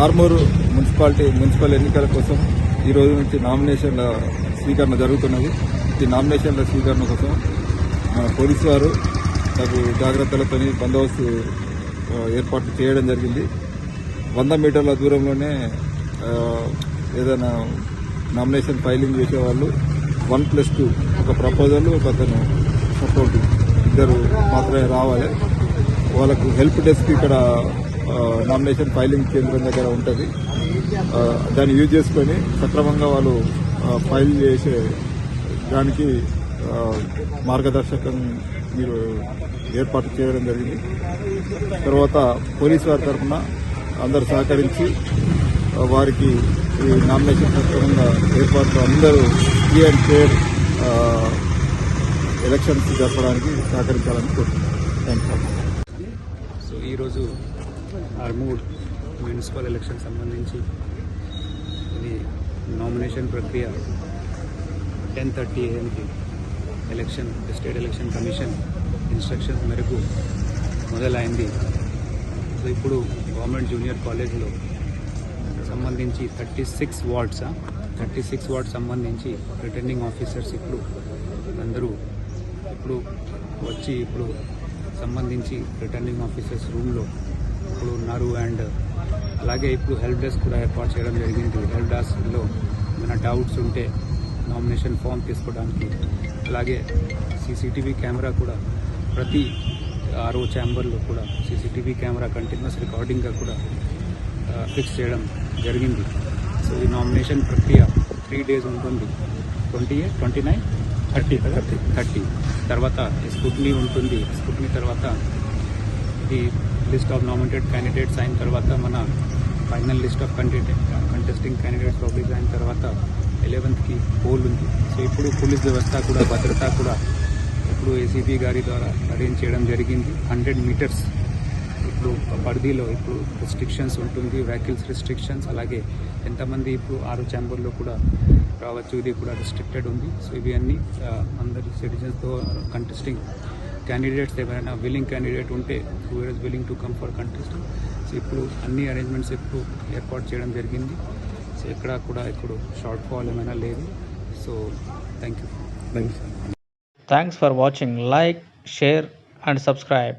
Armoor municipal ఎన్నికల కోసం ఈ రోజు నుంచి నామినేషన్ల స్వీకరణ జరుగుతున్నది. ఈ నామినేషన్ల స్వీకరణ కోసం పోలీసు వారు తగు జాగ్రత్తలతో బందోబస్తు ఏర్పాట్లు చేయడం జరిగింది. 100 మీటర్ల దూరంలోనే ఏదైనా నామినేషన్ ఫైలింగ్ చేసేవాళ్ళు 1+2 ఒక ప్రపోజల్ ఒక అతను సపోర్ట్ ఇద్దరు మాత్రమే రావాలి. వాళ్ళకు హెల్ప్ డెస్క్ ఇక్కడ నామినేషన్ ఫైలింగ్ కేంద్రం దగ్గర ఉంటుంది. దాన్ని యూజ్ చేసుకొని సక్రమంగా వాళ్ళు ఫైల్ చేసే దానికి మార్గదర్శకం మీరు ఏర్పాటు చేయడం జరిగింది. తర్వాత పోలీసు వారి తరఫున అందరూ సహకరించి వారికి ఈ నామినేషన్ సక్రమంగా ఏర్పాట్లు అందరూ ఫ్రీ అండ్ ఫెయిర్ ఎలక్షన్స్ జరపడానికి సహకరించాలని కోరుతున్నాను. సో ఈరోజు ఆర్మూర్ మున్సిపల్ ఎలక్షన్ సంబంధించి ఇది నామినేషన్ ప్రక్రియ 10:30 AM state election commission instructions మేరకు మొదలైంది. సో ఇప్పుడు గవర్నమెంట్ జూనియర్ కాలేజ్లో సంబంధించి 36 వార్డ్స్ సంబంధించి రిటర్నింగ్ ఆఫీసర్స్ అందరూ ఇప్పుడు సంబంధించి రిటర్నింగ్ ఆఫీసర్స్ రూమ్లో ఉన్నారు. అండ్ అలాగే ఇప్పుడు హెల్ప్ డెస్క్ కూడా ఏర్పాటు చేయడం జరిగింది. హెల్ప్ డెస్క్లో ఏమైనా డౌట్స్ ఉంటే నామినేషన్ ఫామ్ తీసుకోవడానికి, అలాగే సీసీటీవీ కెమెరా కూడా ప్రతి RO ఛాంబర్లో కూడా సీసీటీవీ కెమెరా కంటిన్యూస్ రికార్డింగ్గా కూడా ఫిక్స్ చేయడం జరిగింది. సో ఈ నామినేషన్ ప్రక్రియ 3 days ఉంటుంది. 28, 29, 30 తర్వాత స్క్రూటినీ ఉంటుంది. స్క్రూటినీ తర్వాత ఈ లిస్ట్ ఆఫ్ నామినేటెడ్ క్యాండిడేట్స్ అయిన తర్వాత మన final list of contesting candidates public అయిన తర్వాత 11th పోల్ ఉంది. సో ఇప్పుడు పోలీస్ వ్యవస్థ కూడా భద్రత కూడా ఇప్పుడు ACP గారి ద్వారా అరేంజ్ చేయడం జరిగింది. 100 meters ఇప్పుడు పరిధిలో ఇప్పుడు రెస్ట్రిక్షన్స్ ఉంటుంది, వెహికల్స్ రెస్ట్రిక్షన్స్, అలాగే ఎంతమంది ఇప్పుడు 6 ఛాంబర్లో కూడా రావచ్చు, ఇది కూడా రిస్ట్రిక్టెడ్ ఉంది. సో ఇవి అన్నీ అందరి సిటిజన్స్తో కంటెస్టింగ్ క్యాండిడేట్స్ ఏమైనా విల్లింగ్ క్యాండిడేట్ ఉంటే who is willing to come for contesting, so ఇప్పుడు అన్ని అరేంజ్మెంట్స్ ఇప్పుడు ఏర్పాటు చేయడం జరిగింది. సో ఎక్కడ కూడా ఇప్పుడు షార్ట్ ఫాల్ ఏమైనా లేదు. So thank you. Thanks for watching. Like, share and subscribe.